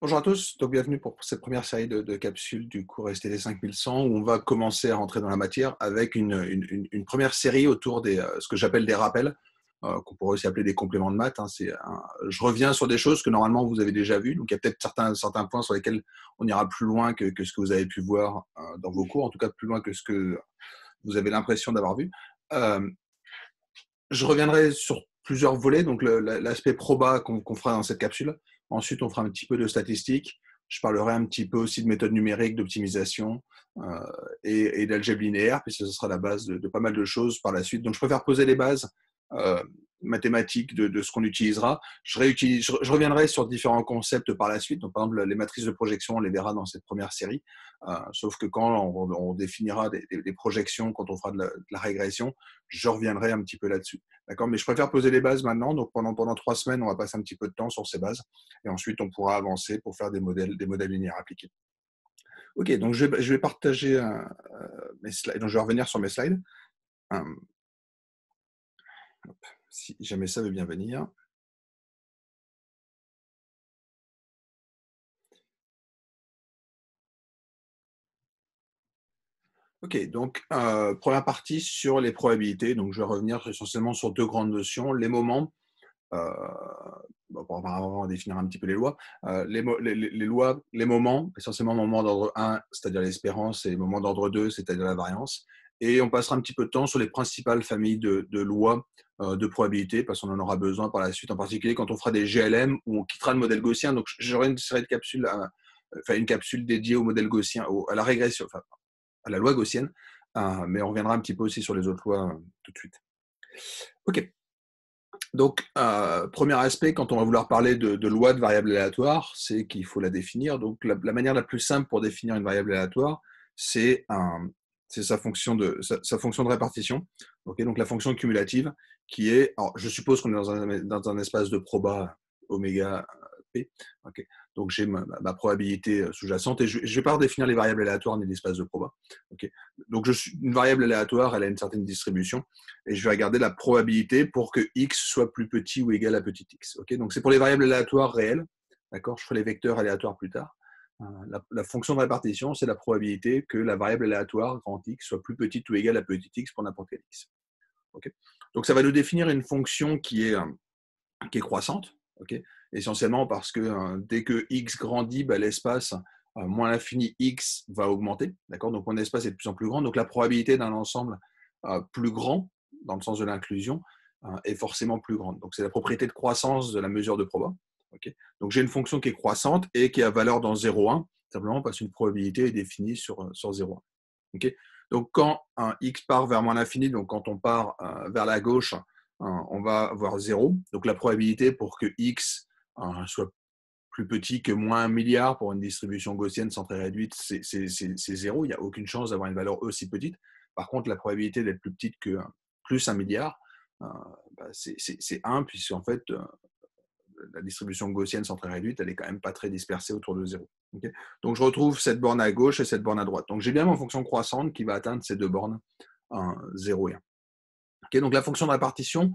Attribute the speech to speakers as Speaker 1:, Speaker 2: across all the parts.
Speaker 1: Bonjour à tous, donc bienvenue pour cette première série de capsules du cours STD 5100 où on va commencer à rentrer dans la matière avec une première série autour des ce que j'appelle des rappels, qu'on pourrait aussi appeler des compléments de maths. Hein. Je reviens sur des choses que normalement vous avez déjà vues, donc il y a peut-être certains points sur lesquels on ira plus loin que ce que vous avez pu voir dans vos cours, en tout cas plus loin que ce que vous avez l'impression d'avoir vu. Euh, je reviendrai sur plusieurs volets, donc l'aspect proba qu'on fera dans cette capsule. Ensuite, on fera un petit peu de statistiques. Je parlerai un petit peu aussi de méthodes numériques, d'optimisation et d'algèbre linéaire, puisque ce sera la base de pas mal de choses par la suite. Donc, je préfère poser les bases euh, mathématiques de ce qu'on utilisera. Je reviendrai sur différents concepts par la suite. Donc, par exemple, les matrices de projection, on les verra dans cette première série. Sauf que quand on définira des projections, quand on fera de la régression, je reviendrai un petit peu là-dessus. D'accord, mais je préfère poser les bases maintenant. Donc pendant 3 semaines, on va passer un petit peu de temps sur ces bases. Et ensuite, on pourra avancer pour faire des modèles linéaires appliqués. OK, donc je vais partager mes slides. Donc je vais revenir sur mes slides. Hum, si jamais ça veut bien venir. OK, donc première partie sur les probabilités. Donc je vais revenir essentiellement sur deux grandes notions. Les moments, euh, bon, on va vraiment définir un petit peu les lois. Les lois, les moments, essentiellement moments d'ordre 1, c'est-à-dire l'espérance, et moments d'ordre 2, c'est-à-dire la variance. Et on passera un petit peu de temps sur les principales familles de lois de probabilité, parce qu'on en aura besoin par la suite, en particulier quand on fera des GLM ou on quittera le modèle gaussien. Donc j'aurai une série de capsules, enfin une capsule dédiée au modèle gaussien, à la régression, enfin à la loi gaussienne, mais on reviendra un petit peu aussi sur les autres lois tout de suite. OK. Donc, premier aspect, quand on va vouloir parler de loi de variable aléatoire, c'est qu'il faut la définir. Donc, la manière la plus simple pour définir une variable aléatoire, c'est sa fonction sa fonction de répartition. Okay, donc, la fonction cumulative qui est, alors, je suppose qu'on est dans un espace de proba oméga p. Okay, donc, j'ai ma probabilité sous-jacente et je ne vais pas redéfinir les variables aléatoires ni l'espace de proba. Okay, donc, une variable aléatoire, elle a une certaine distribution et je vais regarder la probabilité pour que x soit plus petit ou égal à petit x. Okay, donc c'est pour les variables aléatoires réelles. D'accord, je ferai les vecteurs aléatoires plus tard. La fonction de répartition, c'est la probabilité que la variable aléatoire, grand X, soit plus petite ou égale à petit x pour n'importe quel x. Okay, donc ça va nous définir une fonction qui est croissante. Okay, essentiellement parce que dès que x grandit, bah, l'espace moins l'infini x va augmenter. D'accord, donc mon espace est de plus en plus grand. Donc la probabilité d'un ensemble plus grand, dans le sens de l'inclusion, est forcément plus grande. Donc c'est la propriété de croissance de la mesure de proba. Okay, donc j'ai une fonction qui est croissante et qui a valeur dans 0,1, simplement parce qu'une probabilité est définie sur 0,1. Okay, donc quand un x part vers moins l'infini, donc quand on part vers la gauche, on va avoir 0. Donc la probabilité pour que x soit plus petit que moins 1 milliard pour une distribution gaussienne centrée réduite, c'est 0. Il n'y a aucune chance d'avoir une valeur aussi petite. Par contre, la probabilité d'être plus petite que plus 1 milliard, bah, c'est 1, puisqu'en fait, la distribution gaussienne centrée réduite, elle est quand même pas très dispersée autour de 0. Okay, donc je retrouve cette borne à gauche et cette borne à droite. Donc j'ai bien mon fonction croissante qui va atteindre ces deux bornes, 0 et 1. Okay, donc la fonction de répartition,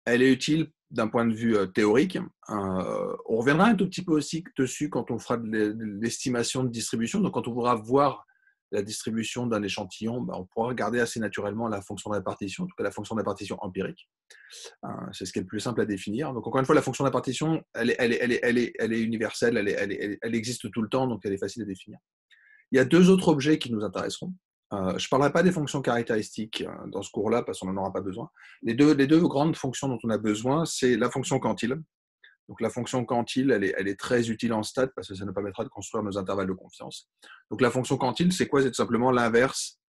Speaker 1: elle est utile d'un point de vue théorique. On reviendra un tout petit peu aussi dessus quand on fera de l'estimation de distribution. Donc, quand on pourra voir la distribution d'un échantillon, on pourra regarder assez naturellement la fonction de répartition, en tout cas la fonction de répartition empirique. C'est ce qui est le plus simple à définir. Donc, encore une fois, la fonction de répartition, elle est universelle, elle existe tout le temps, donc elle est facile à définir. Il y a deux autres objets qui nous intéresseront. Je ne parlerai pas des fonctions caractéristiques dans ce cours-là parce qu'on n'en aura pas besoin. Les deux grandes fonctions dont on a besoin, c'est la fonction quantile. Donc la fonction quantile, elle est très utile en stats parce que ça nous permettra de construire nos intervalles de confiance. Donc la fonction quantile, c'est quoi? C'est tout simplement l'inverse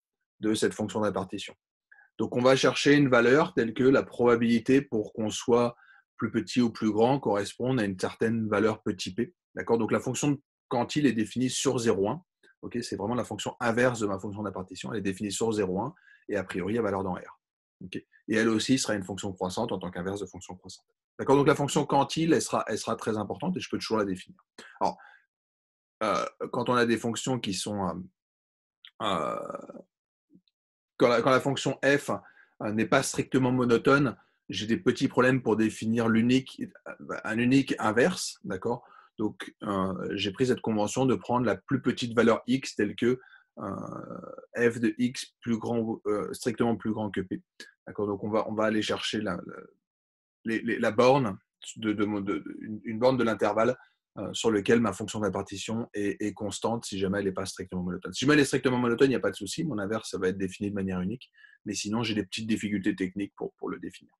Speaker 1: de cette fonction de répartition. Donc on va chercher une valeur telle que la probabilité pour qu'on soit plus petit ou plus grand corresponde à une certaine valeur petit p. D'accord, donc la fonction quantile est définie sur 0,1. Okay, c'est vraiment la fonction inverse de ma fonction de répartition. Elle est définie sur 0,1 et a priori à valeur dans R. Okay, et elle aussi sera une fonction croissante en tant qu'inverse de fonction croissante. D'accord, donc la fonction quantile, elle sera très importante et je peux toujours la définir. Alors, quand on a des fonctions qui sont euh, quand la fonction f n'est pas strictement monotone, j'ai des petits problèmes pour définir un unique inverse, d'accord? Donc, j'ai pris cette convention de prendre la plus petite valeur x telle que f de x plus grand, strictement plus grand que p. D'accord. Donc, on va aller chercher la borne une borne de l'intervalle sur lequel ma fonction de répartition est constante si jamais elle n'est pas strictement monotone. Si jamais elle est strictement monotone, il n'y a pas de souci. Mon inverse, ça va être défini de manière unique. Mais sinon, j'ai des petites difficultés techniques pour le définir.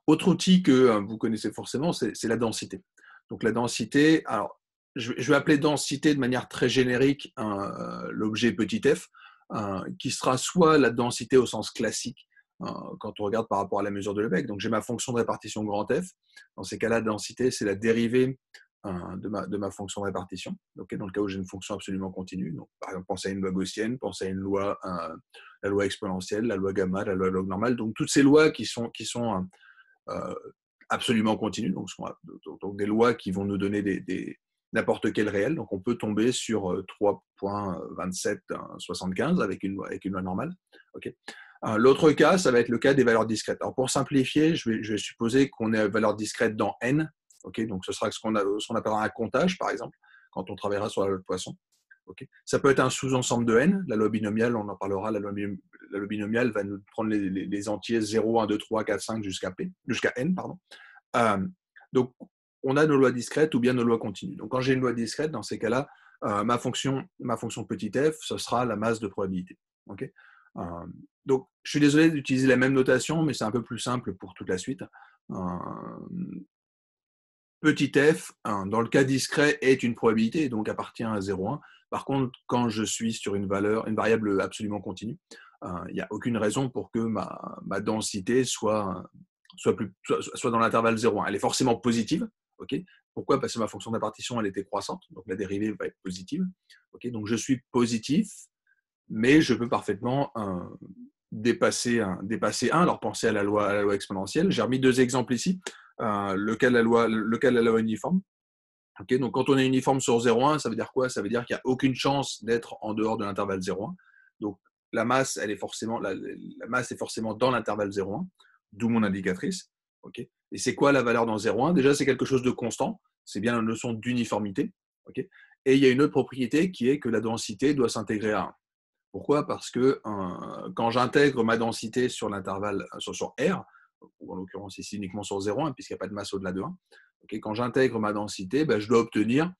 Speaker 1: Autre outil que vous connaissez forcément, c'est la densité. Donc la densité, alors je vais appeler densité de manière très générique l'objet petit f, qui sera soit la densité au sens classique, quand on regarde par rapport à la mesure de Lebesgue. Donc j'ai ma fonction de répartition grand F. Dans ces cas-là, densité, c'est la dérivée de ma fonction de répartition. Okay, dans le cas où j'ai une fonction absolument continue. Donc, par exemple, pensez à une loi gaussienne, pensez à une loi, la loi exponentielle, la loi gamma, la loi log normale. Donc toutes ces lois qui sont absolument continues, donc des lois qui vont nous donner n'importe quel réel. Donc on peut tomber sur 3.2775 avec une loi normale. Okay. L'autre cas, ça va être le cas des valeurs discrètes. Alors pour simplifier, je vais supposer qu'on ait une valeur discrète dans n. Okay, donc ce sera ce qu'on appellera un comptage, par exemple, quand on travaillera sur la loi de Poisson. Okay. Ça peut être un sous-ensemble de n. La loi binomiale, on en parlera, la loi binomiale va nous prendre les entiers 0, 1, 2, 3, 4, 5 jusqu'à n. Pardon. Donc, on a nos lois discrètes ou bien nos lois continues. Donc, quand j'ai une loi discrète, dans ces cas-là, ma fonction petit f, ce sera la masse de probabilité. Okay. Donc, je suis désolé d'utiliser la même notation, mais c'est un peu plus simple pour toute la suite. Petit f, dans le cas discret, est une probabilité, et donc appartient à 0,1. Par contre, quand je suis sur une variable absolument continue, il n'y a aucune raison pour que ma densité soit dans l'intervalle 0,1. Elle est forcément positive. Okay. Pourquoi? Parce que ma fonction de répartition, elle était croissante, donc la dérivée va être positive. Okay. Donc je suis positif, mais je peux parfaitement dépasser 1. Alors pensez à la loi exponentielle. J'ai remis deux exemples ici. Le cas de la loi uniforme. Okay, donc quand on est uniforme sur 0,1, ça veut dire quoi? Ça veut dire qu'il n'y a aucune chance d'être en dehors de l'intervalle 0,1. Donc la masse, la masse est forcément dans l'intervalle 0,1, d'où mon indicatrice. Okay. Et c'est quoi la valeur dans 0,1? Déjà, c'est quelque chose de constant. C'est bien la notion d'uniformité. Okay. Et il y a une autre propriété qui est que la densité doit s'intégrer à 1. Pourquoi? Parce que quand j'intègre ma densité sur l'intervalle, sur R, ou en l'occurrence ici uniquement sur 0,1, puisqu'il n'y a pas de masse au-delà de 1, okay, quand j'intègre ma densité, je dois obtenir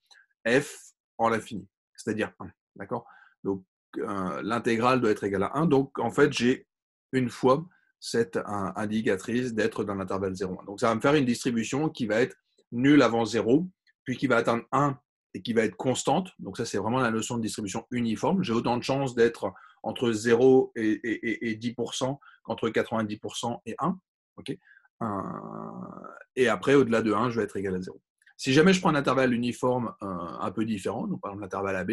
Speaker 1: f en l'infini, c'est-à-dire 1. D'accord? Donc, l'intégrale doit être égale à 1. Donc, en fait, j'ai une fois cette indicatrice d'être dans l'intervalle 0,1. Donc, ça va me faire une distribution qui va être nulle avant 0, puis qui va atteindre 1 et qui va être constante. Donc ça, c'est vraiment la notion de distribution uniforme. J'ai autant de chances d'être entre 0 et 10% qu'entre 90% et 1. Okay. Et après, au-delà de 1, je vais être égal à 0. Si jamais je prends un intervalle uniforme un peu différent, donc par exemple l'intervalle AB,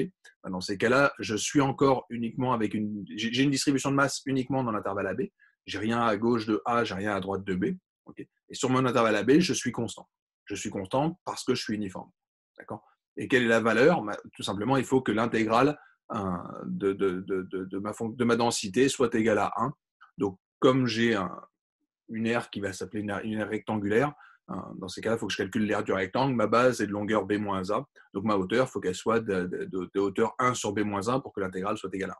Speaker 1: dans ces cas-là, je suis encore uniquement avec j'ai une distribution de masse uniquement dans l'intervalle AB. J'ai rien à gauche de A, j'ai rien à droite de B. Okay. Et sur mon intervalle AB, je suis constant. Je suis constant parce que je suis uniforme. D'accord? Et quelle est la valeur? Tout simplement, il faut que l'intégrale de ma densité soit égale à 1. Donc, comme j'ai une aire qui va s'appeler une aire rectangulaire, dans ces cas-là, il faut que je calcule l'aire du rectangle. Ma base est de longueur B-A. Donc, ma hauteur, il faut qu'elle soit de hauteur 1 sur B-1 pour que l'intégrale soit égale à 1.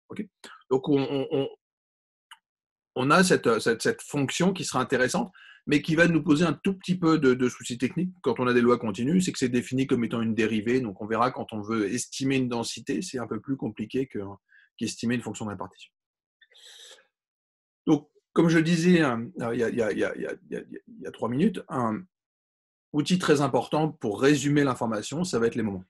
Speaker 1: Okay. Donc, on a cette fonction qui sera intéressante, mais qui va nous poser un tout petit peu de soucis techniques quand on a des lois continues, c'est que c'est défini comme étant une dérivée. Donc on verra quand on veut estimer une densité, c'est un peu plus compliqué qu'estimer une fonction de répartition. Donc, comme je disais il y a 3 minutes, un outil très important pour résumer l'information, ça va être les moments.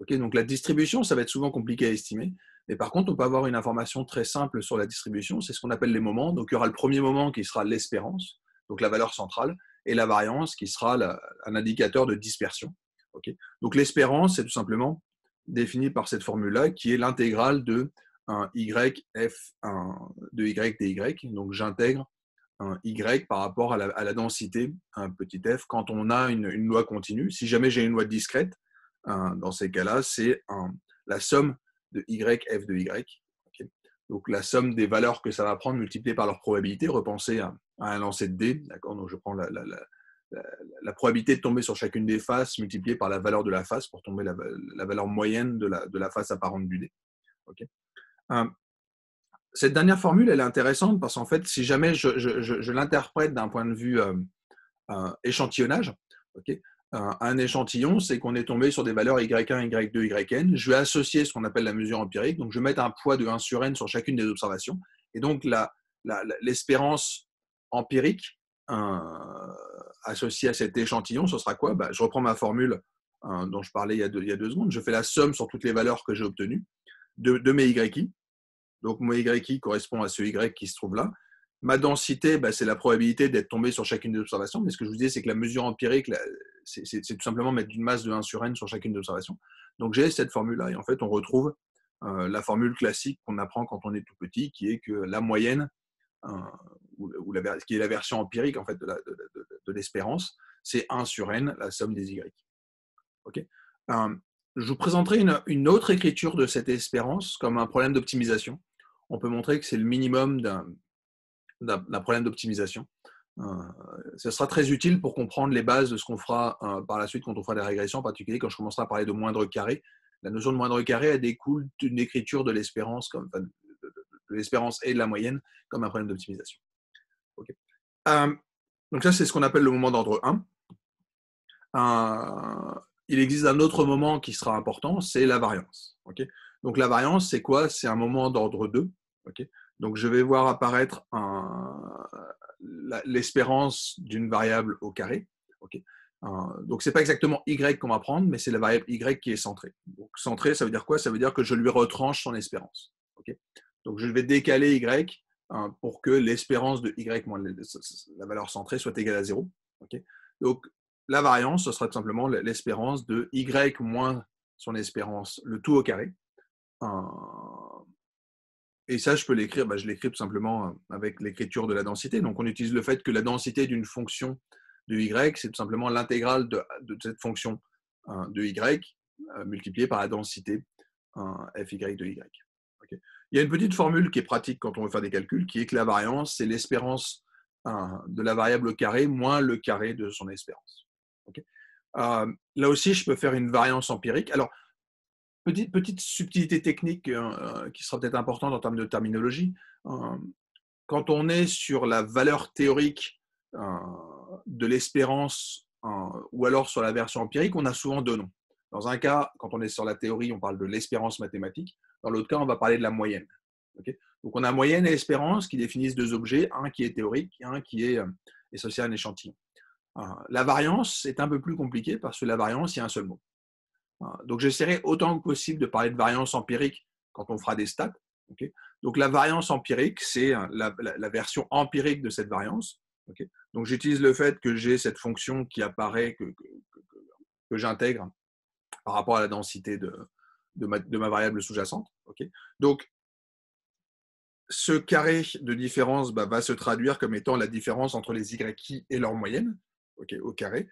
Speaker 1: Okay, donc la distribution, ça va être souvent compliqué à estimer. Mais par contre, on peut avoir une information très simple sur la distribution, c'est ce qu'on appelle les moments. Donc il y aura le premier moment qui sera l'espérance, donc la valeur centrale, et la variance qui sera un indicateur de dispersion. Okay. Donc l'espérance, c'est tout simplement défini par cette formule-là, qui est l'intégrale de YF de Y dy. Donc j'intègre un Y par rapport à la densité, un petit f, quand on a une loi continue. Si jamais j'ai une loi discrète, dans ces cas-là, c'est la somme de YF de Y. Okay. Donc la somme des valeurs que ça va prendre multipliée par leur probabilité. Repensez à un lancer de dés. Donc je prends la probabilité de tomber sur chacune des faces multipliée par la valeur de la face pour tomber la valeur moyenne de la face apparente du dé. Okay. Cette dernière formule, elle est intéressante parce qu'en fait, si jamais je l'interprète d'un point de vue échantillonnage, okay, un échantillon, c'est qu'on est tombé sur des valeurs y1, y2, yn. Je vais associer ce qu'on appelle la mesure empirique. Donc, je vais mettre un poids de 1 sur n sur chacune des observations. Et donc, l'espérance empirique associée à cet échantillon, ce sera quoi? Je reprends ma formule dont je parlais il y a 2 secondes. Je fais la somme sur toutes les valeurs que j'ai obtenues de mes yi. Donc, mon yi correspond à ce y qui se trouve là. Ma densité, c'est la probabilité d'être tombé sur chacune des observations. Mais ce que je vous disais, c'est que la mesure empirique, c'est tout simplement mettre une masse de 1 sur n sur chacune des observations. Donc, j'ai cette formule-là. Et en fait, on retrouve la classique qu'on apprend quand on est tout petit, qui est que la moyenne, qui est la version empirique en fait, de l'espérance, c'est 1 sur n, la somme des y. Okay. Je vous présenterai une autre écriture de cette espérance comme un problème d'optimisation. On peut montrer que c'est le minimum d'un problème d'optimisation. Ce sera très utile pour comprendre les bases de ce qu'on fera par la suite quand on fera des régressions, en particulier quand je commencerai à parler de moindre carré. La notion de moindre carré, elle découle d'une écriture de l'espérance, de l'espérance et de la moyenne, comme un problème d'optimisation. Okay. Donc ça, c'est ce qu'on appelle le moment d'ordre 1. Il existe un autre moment qui sera important, c'est la variance. Okay. Donc la variance, c'est quoi? C'est un moment d'ordre 2. Okay. Donc je vais voir apparaître l'espérance d'une variable au carré. Okay. Donc ce n'est pas exactement y qu'on va prendre, mais c'est la variable y qui est centrée. Donc centrée, ça veut dire quoi? Ça veut dire que je lui retranche son espérance. Okay. Donc je vais décaler y pour que l'espérance de y moins la valeur centrée soit égale à 0. Okay. Donc la variance, ce sera tout simplement l'espérance de y moins son espérance, le tout au carré. Et ça, je peux l'écrire, je l'écris tout simplement avec l'écriture de la densité. Donc, on utilise le fait que la densité d'une fonction de y, c'est tout simplement l'intégrale de cette fonction de y multipliée par la densité fy de y. Okay. Il y a une petite formule qui est pratique quand on veut faire des calculs, qui est que la variance, c'est l'espérance de la variable au carré moins le carré de son espérance. Okay. Là aussi, je peux faire une variance empirique. Alors, petite subtilité technique qui sera peut-être importante en termes de terminologie. Quand on est sur la valeur théorique de l'espérance ou alors sur la version empirique, on a souvent 2 noms. Dans un cas, quand on est sur la théorie, on parle de l'espérance mathématique. Dans l'autre cas, on va parler de la moyenne. Okay. Donc, on a moyenne et espérance qui définissent 2 objets, un qui est théorique et un qui est associé à un échantillon. La variance, c'est un peu plus compliqué parce que la variance, il y a un seul mot. Donc, j'essaierai autant que possible de parler de variance empirique quand on fera des stats. Okay. Donc, la variance empirique, c'est la version empirique de cette variance. Okay. Donc, j'utilise le fait que j'ai cette fonction qui apparaît, que j'intègre par rapport à la densité de ma variable sous-jacente. Okay. Donc, ce carré de différence va se traduire comme étant la différence entre les y et leur moyenne, okay, au carré.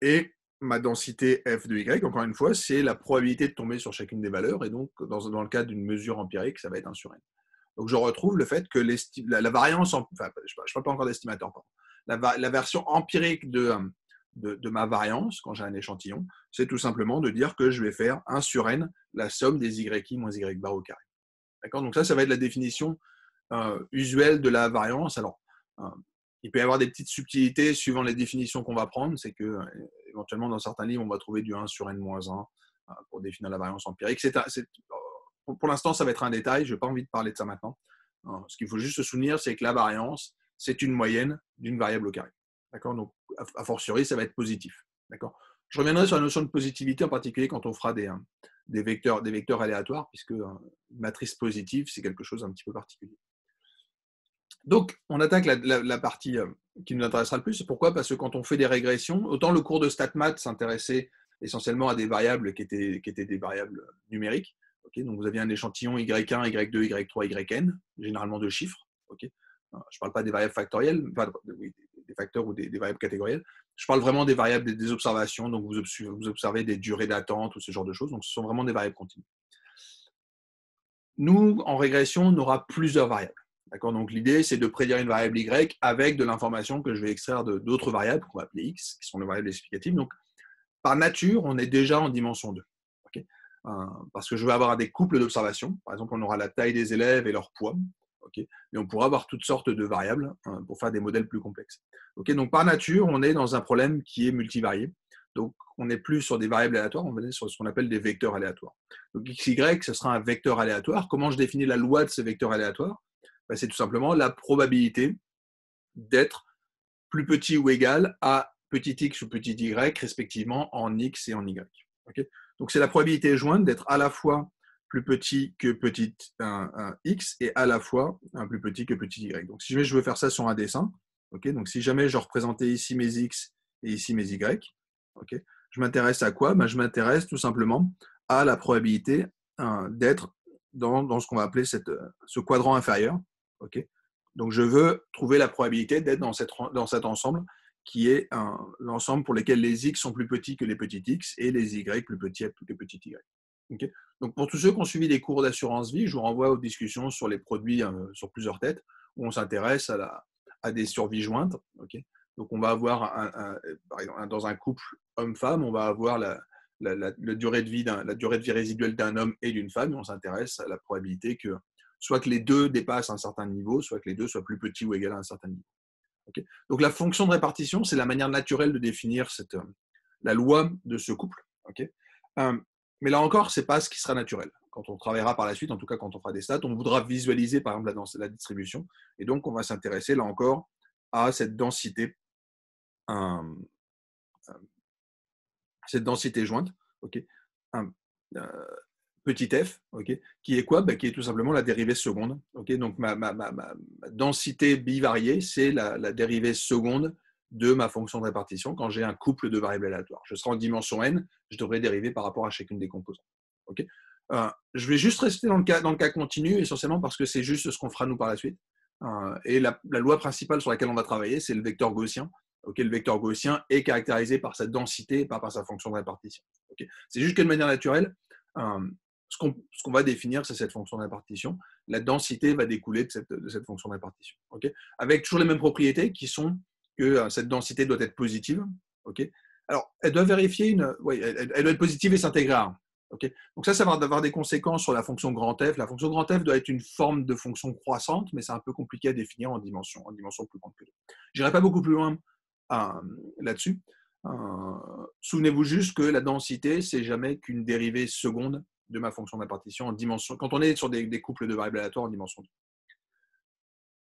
Speaker 1: Et ma densité f de y, encore une fois, c'est la probabilité de tomber sur chacune des valeurs. Et donc, dans le cas d'une mesure empirique, ça va être 1 sur n. Donc, je retrouve le fait que la variance, je ne parle pas encore d'estimateur, la version empirique de ma variance, quand j'ai un échantillon, c'est tout simplement de dire que je vais faire 1 sur n, la somme des y moins y bar au carré. D'accord. Donc, ça va être la définition usuelle de la variance. Alors, il peut y avoir des petites subtilités suivant les définitions qu'on va prendre. C'est que, éventuellement, dans certains livres, on va trouver du 1 sur n-1 pour définir la variance empirique. Pour l'instant, ça va être un détail. Je n'ai pas envie de parler de ça maintenant. Ce qu'il faut juste se souvenir, c'est que la variance, c'est une moyenne d'une variable au carré. D'accord. Donc, a fortiori, ça va être positif. D'accord. Je reviendrai sur la notion de positivité, en particulier quand on fera des vecteurs aléatoires, puisque une matrice positive, c'est quelque chose d'un petit peu particulier. Donc, on attaque la partie qui nous intéressera le plus. Pourquoi? Parce que quand on fait des régressions, autant le cours de StatMath s'intéressait essentiellement à des variables qui étaient des variables numériques. Okay, donc, vous aviez un échantillon y1, y2, y3, yn, généralement 2 chiffres. Okay. Je ne parle pas des variables factorielles, des facteurs ou des variables catégorielles. Je parle vraiment des variables des observations. Donc, vous observez des durées d'attente ou ce genre de choses. Donc, ce sont vraiment des variables continues. Nous, en régression, on aura plusieurs variables. D'accord? Donc l'idée, c'est de prédire une variable y avec de l'information que je vais extraire d'autres variables qu'on va appeler x, qui sont les variables explicatives. Donc par nature, on est déjà en dimension 2. Okay, parce que je vais avoir des couples d'observations. Par exemple, on aura la taille des élèves et leur poids. Okay, et on pourra avoir toutes sortes de variables pour faire des modèles plus complexes. Okay, donc par nature, on est dans un problème qui est multivarié. Donc on n'est plus sur des variables aléatoires, on est sur ce qu'on appelle des vecteurs aléatoires. Donc xy, ce sera un vecteur aléatoire. Comment je définis la loi de ce vecteur aléatoire? Ben, c'est tout simplement la probabilité d'être plus petit ou égal à petit x ou petit y, respectivement en x et en y. Okay, donc c'est la probabilité jointe d'être à la fois plus petit que petit un x et à la fois un plus petit que petit y. Donc si jamais je veux faire ça sur un dessin, okay, donc si jamais je représentais ici mes x et ici mes y, okay, je m'intéresse à quoi? Ben, je m'intéresse tout simplement à la probabilité d'être dans ce qu'on va appeler ce quadrant inférieur. Okay, donc je veux trouver la probabilité d'être dans cet ensemble qui est l'ensemble pour lequel les x sont plus petits que les petits x et les y plus petits que les petits y. Okay, donc pour tous ceux qui ont suivi des cours d'assurance vie, je vous renvoie aux discussions sur les produits sur plusieurs têtes, où on s'intéresse à des survies jointes. Okay, donc on va avoir, par exemple, dans un couple homme-femme, on va avoir la durée de vie résiduelle d'un homme et d'une femme, et on s'intéresse à la probabilité que soit que les deux dépassent un certain niveau, soit que les deux soient plus petits ou égaux à un certain niveau. Okay, donc la fonction de répartition, c'est la manière naturelle de définir la loi de ce couple. Okay, mais là encore, ce n'est pas ce qui sera naturel. Quand on travaillera par la suite, en tout cas quand on fera des stats, on voudra visualiser par exemple la distribution. Et donc, on va s'intéresser là encore à cette densité jointe. Okay, petit f, okay, qui est quoi? Ben, qui est tout simplement la dérivée seconde. Okay, donc ma densité bivariée, c'est la dérivée seconde de ma fonction de répartition quand j'ai un couple de variables aléatoires. Je serai en dimension n, je devrais dériver par rapport à chacune des composantes. Okay, je vais juste rester dans le cas continu, essentiellement parce que c'est juste ce qu'on fera nous par la suite. Et la loi principale sur laquelle on va travailler, c'est le vecteur gaussien. Okay, le vecteur gaussien est caractérisé par sa densité, pas par sa fonction de répartition. Okay, c'est juste que de manière naturelle, ce qu'on va définir, c'est cette fonction de répartition. La densité va découler de cette fonction de répartition. Okay, avec toujours les mêmes propriétés qui sont que cette densité doit être positive. Okay, alors, elle doit vérifier elle doit être positive et s'intégrer à 1. Okay, donc ça va avoir des conséquences sur la fonction grand F. La fonction grand F doit être une forme de fonction croissante, mais c'est un peu compliqué à définir en dimension plus grande que 2. Je n'irai pas beaucoup plus loin là-dessus. Souvenez-vous juste que la densité, c'est jamais qu'une dérivée seconde de ma fonction de répartition en dimension, quand on est sur des couples de variables aléatoires en dimension 2.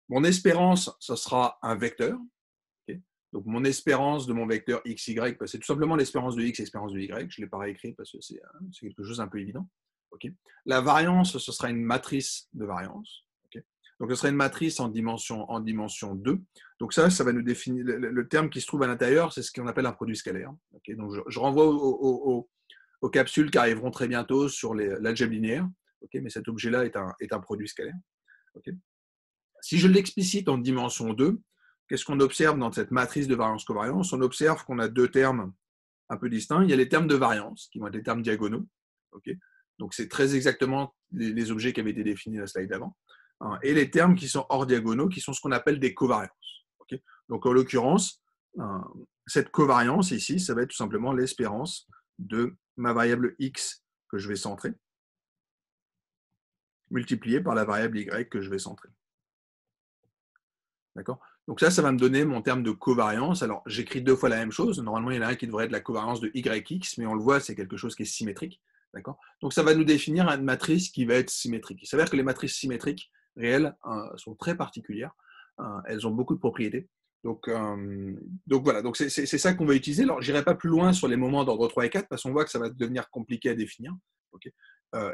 Speaker 1: Mon espérance, ce sera un vecteur. Okay, donc mon espérance de mon vecteur xy, c'est tout simplement l'espérance de x et l'espérance de y. Je ne l'ai pas réécrit parce que c'est quelque chose d'un peu évident. Okay, la variance, ce sera une matrice de variance. Okay, donc ce sera une matrice en dimension 2. Donc ça va nous définir, le terme qui se trouve à l'intérieur, c'est ce qu'on appelle un produit scalaire. Okay, donc je renvoie aux capsules qui arriveront très bientôt sur l'algèbre linéaire. Okay, mais cet objet-là est un produit scalaire. Okay, si je l'explicite en dimension 2, qu'est-ce qu'on observe dans cette matrice de variance-covariance? On observe qu'on a deux termes un peu distincts. Il y a les termes de variance, qui vont être les termes diagonaux. Okay, donc, c'est très exactement les objets qui avaient été définis dans la slide d'avant. Et les termes qui sont hors diagonaux, qui sont ce qu'on appelle des covariances. Okay, donc, en l'occurrence, cette covariance ici, ça va être tout simplement l'espérance de ma variable x que je vais centrer, multipliée par la variable y que je vais centrer. D'accord? Donc ça va me donner mon terme de covariance. Alors, j'écris deux fois la même chose. Normalement, il y en a un qui devrait être la covariance de YX, mais on le voit, c'est quelque chose qui est symétrique. D'accord? Donc, ça va nous définir une matrice qui va être symétrique. Il s'avère que les matrices symétriques réelles sont très particulières. Elles ont beaucoup de propriétés. Donc voilà, donc c'est ça qu'on va utiliser. Alors, je n'irai pas plus loin sur les moments d'ordre 3 et 4 parce qu'on voit que ça va devenir compliqué à définir. Okay,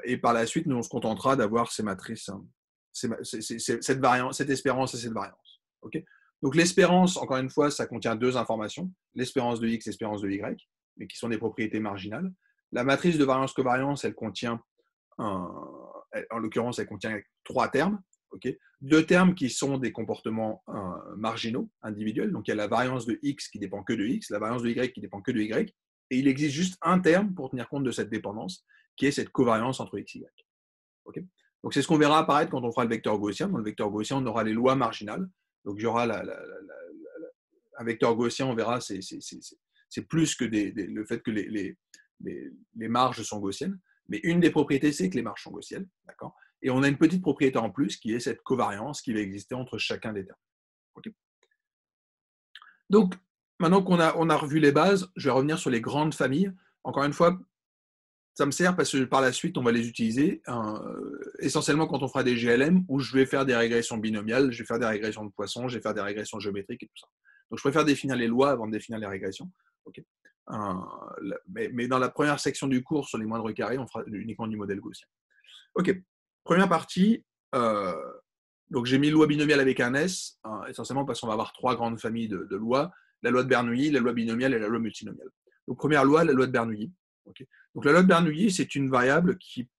Speaker 1: et par la suite, nous, on se contentera d'avoir ces matrices, cette variance, cette espérance et cette variance. Okay, donc l'espérance, encore une fois, ça contient deux informations, l'espérance de x et l'espérance de y, mais qui sont des propriétés marginales. La matrice de variance-covariance, elle contient, en l'occurrence, elle contient trois termes. Okay, deux termes qui sont des comportements marginaux, individuels. Donc il y a la variance de x qui dépend que de x, la variance de y qui dépend que de y, et il existe juste un terme pour tenir compte de cette dépendance, qui est cette covariance entre x et y. Okay, Donc, c'est ce qu'on verra apparaître quand on fera le vecteur gaussien. Dans le vecteur gaussien, on aura les lois marginales. Donc, il y aura un vecteur gaussien, on verra, c'est plus que le fait que les marges sont gaussiennes. Mais une des propriétés, c'est que les marges sont gaussiennes. D'accord. Et on a une petite propriété en plus qui est cette covariance qui va exister entre chacun des termes. Okay. Donc, maintenant qu'on a revu les bases, je vais revenir sur les grandes familles. Encore une fois, ça me sert parce que par la suite, on va les utiliser essentiellement quand on fera des GLM où je vais faire des régressions binomiales, je vais faire des régressions de Poisson, je vais faire des régressions géométriques et tout ça. Donc, je préfère définir les lois avant de définir les régressions. Okay. Mais dans la première section du cours sur les moindres carrés, on fera uniquement du modèle gaussien. OK. Première partie. Donc, j'ai mis loi binomiale avec un S, essentiellement parce qu'on va avoir trois grandes familles de lois, la loi de Bernoulli, la loi binomiale et la loi multinomiale. Donc, première loi, la loi de Bernoulli. Okay. Donc, la loi de Bernoulli, c'est une variable qui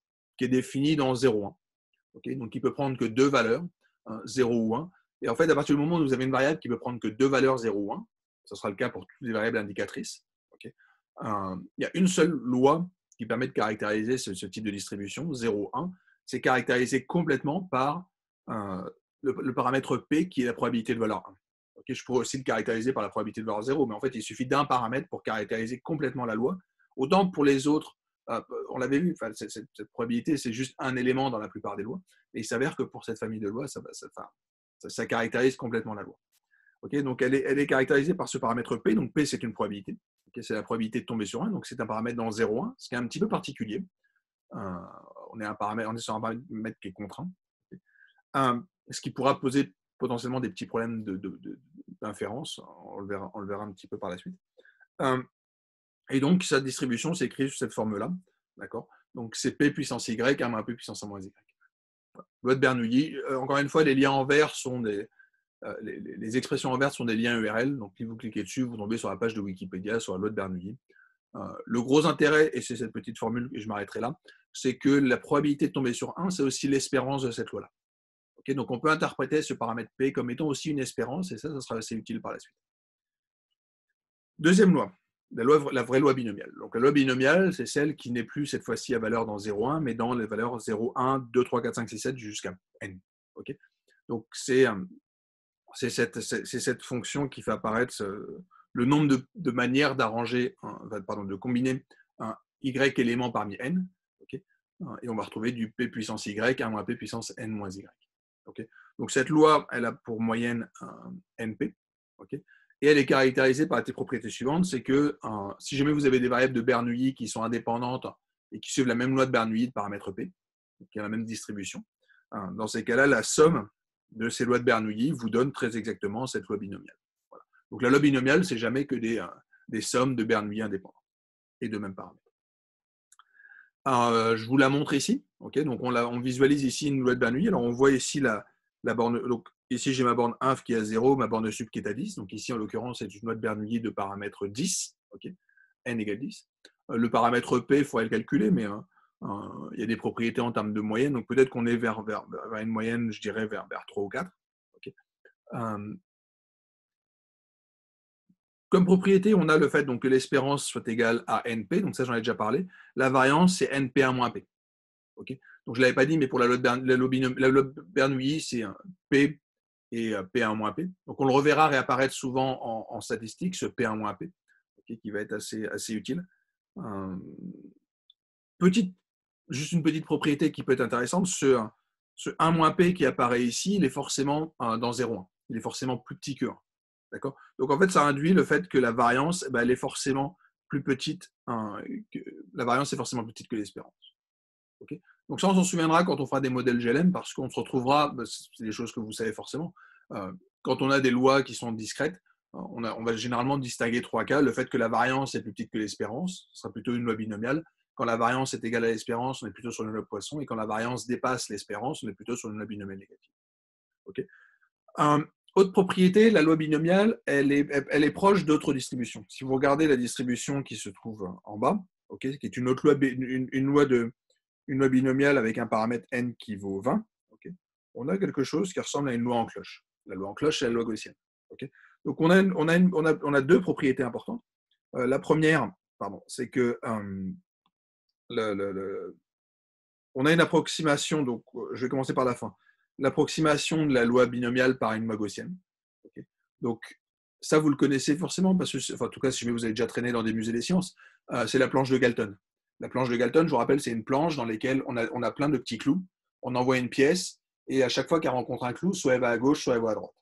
Speaker 1: est définie dans 0, 1. Okay. Donc, qui peut prendre que deux valeurs, 0 ou 1. Et en fait, à partir du moment où vous avez une variable qui peut prendre que deux valeurs, 0 ou 1, ce sera le cas pour toutes les variables indicatrices. Okay. Il y a une seule loi qui permet de caractériser ce type de distribution, 0, 1. C'est caractérisé complètement par le paramètre P qui est la probabilité de valeur 1. Okay, je pourrais aussi le caractériser par la probabilité de valeur 0, mais en fait, il suffit d'un paramètre pour caractériser complètement la loi. Autant pour les autres, on l'avait vu, cette probabilité, c'est juste un élément dans la plupart des lois. Et il s'avère que pour cette famille de lois, ça caractérise complètement la loi. Okay, donc, elle est caractérisée par ce paramètre P. Donc, P, c'est une probabilité. Okay, c'est la probabilité de tomber sur 1. Donc, c'est un paramètre dans 0, 1, ce qui est un petit peu particulier. On est sur un paramètre qui est contraint. Ce qui pourra poser potentiellement des petits problèmes d'inférence. On le verra un petit peu par la suite. Et donc, sa distribution s'écrit sous cette forme-là. D'accord. Donc, c'est P puissance Y, 1 moins P puissance 1 moins Y. Loi de Bernoulli. Encore une fois, les liens envers sont les expressions envers sont des liens URL. Donc, si vous cliquez dessus, vous tombez sur la page de Wikipédia, sur la loi de Bernoulli. Le gros intérêt, et c'est cette petite formule, et je m'arrêterai là, c'est que la probabilité de tomber sur 1, c'est aussi l'espérance de cette loi-là. Okay, donc, on peut interpréter ce paramètre P comme étant aussi une espérance, et ça sera assez utile par la suite. Deuxième loi, la vraie loi binomiale. Donc, la loi binomiale, c'est celle qui n'est plus cette fois-ci à valeur dans 0, 1, mais dans les valeurs 0, 1, 2, 3, 4, 5, 6, 7 jusqu'à n. Okay, donc, c'est cette fonction qui fait apparaître le nombre de manières d'arranger, de combiner un y élément parmi n. Okay, et on va retrouver du p puissance y, 1 moins p puissance n moins y. Okay, donc, cette loi, elle a pour moyenne np. Okay, et elle est caractérisée par les propriétés suivantes, c'est que si jamais vous avez des variables de Bernoulli qui sont indépendantes et qui suivent la même loi de Bernoulli de paramètre P, qui a la même distribution, dans ces cas-là, la somme de ces lois de Bernoulli vous donne très exactement cette loi binomiale. Voilà. Donc, la loi binomiale, c'est jamais que des sommes de Bernoulli indépendantes et de même paramètre. Je vous la montre ici. Okay, donc, on visualise ici une loi de Bernoulli. Alors, on voit ici la borne. Donc, ici, j'ai ma borne inf qui est à 0, ma borne sup qui est à 10. Donc, ici, en l'occurrence, c'est une loi de Bernoulli de paramètre 10. Okay, n égale 10. Le paramètre P, il faudrait le calculer, mais il y a des propriétés en termes de moyenne. Donc, peut-être qu'on est vers une moyenne, je dirais, vers 3 ou 4. Okay. Comme propriété, on a le fait donc, que l'espérance soit égale à NP. Donc, ça, j'en ai déjà parlé. La variance, c'est NP1 moins P. Okay, donc, je ne l'avais pas dit, mais pour la loi de Bernoulli, c'est P et P1 moins P. Donc, on le reverra réapparaître souvent en statistique, ce P1 moins P, okay, qui va être assez utile. Juste une petite propriété qui peut être intéressante, ce 1 moins P qui apparaît ici, il est forcément dans 0,1. Il est forcément plus petit que 1. D'accord ? Donc, en fait, ça induit le fait que la variance, elle est forcément plus petite. La variance est forcément plus petite que l'espérance. Okay, donc, ça, on s'en souviendra quand on fera des modèles GLM, parce qu'on se retrouvera, c'est des choses que vous savez forcément, quand on a des lois qui sont discrètes, on va généralement distinguer trois cas. Le fait que la variance est plus petite que l'espérance, ce sera plutôt une loi binomiale. Quand la variance est égale à l'espérance, on est plutôt sur une loi Poisson. Et quand la variance dépasse l'espérance, on est plutôt sur une loi binomiale négative. Okay. Autre propriété, la loi binomiale, elle est proche d'autres distributions. Si vous regardez la distribution qui se trouve en bas, okay, qui est une autre loi, une loi binomiale avec un paramètre n qui vaut 20, okay, on a quelque chose qui ressemble à une loi en cloche. La loi en cloche, c'est la loi gaussienne. Okay. Donc, on a deux propriétés importantes. La première, c'est que on a une approximation, donc je vais commencer par la fin. L'approximation de la loi binomiale par une loi gaussienne. Okay. Donc, ça, vous le connaissez forcément, parce que, enfin, en tout cas, si vous avez déjà traîné dans des musées des sciences, c'est la planche de Galton. La planche de Galton, je vous rappelle, c'est une planche dans laquelle on a plein de petits clous. On envoie une pièce, et à chaque fois qu'elle rencontre un clou, soit elle va à gauche, soit elle va à droite.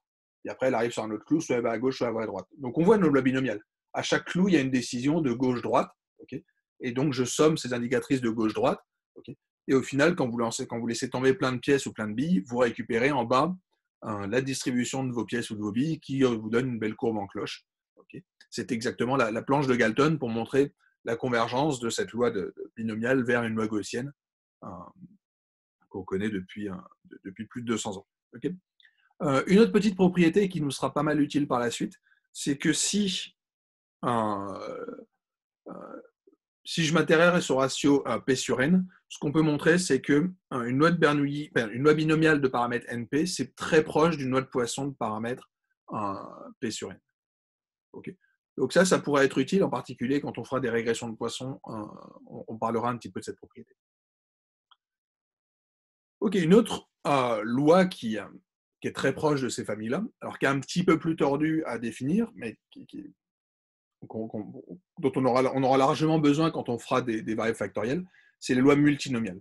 Speaker 1: Et après, elle arrive sur un autre clou, soit elle va à gauche, soit elle va à droite. Donc, on voit nos lois binomiales. À chaque clou, il y a une décision de gauche-droite. Okay, et donc, je somme ces indicatrices de gauche-droite. Okay, et au final, quand vous laissez tomber plein de pièces ou plein de billes, vous récupérez en bas la distribution de vos pièces ou de vos billes qui vous donne une belle courbe en cloche. Okay, c'est exactement la planche de Galton pour montrer la convergence de cette loi de binomiale vers une loi gaussienne qu'on connaît depuis plus de 200 ans. Okay, une autre petite propriété qui nous sera pas mal utile par la suite, c'est que si je m'intéresse au ratio P sur N, ce qu'on peut montrer, c'est qu'une loi de Bernoulli, une loi binomiale de paramètres NP, c'est très proche d'une loi de Poisson de paramètres P sur N. Okay. Donc ça pourrait être utile, en particulier quand on fera des régressions de Poisson, on parlera un petit peu de cette propriété. Ok, une autre loi qui est très proche de ces familles-là, alors qui est un petit peu plus tordue à définir, mais dont on aura largement besoin quand on fera des variables factorielles, c'est les lois multinomiales.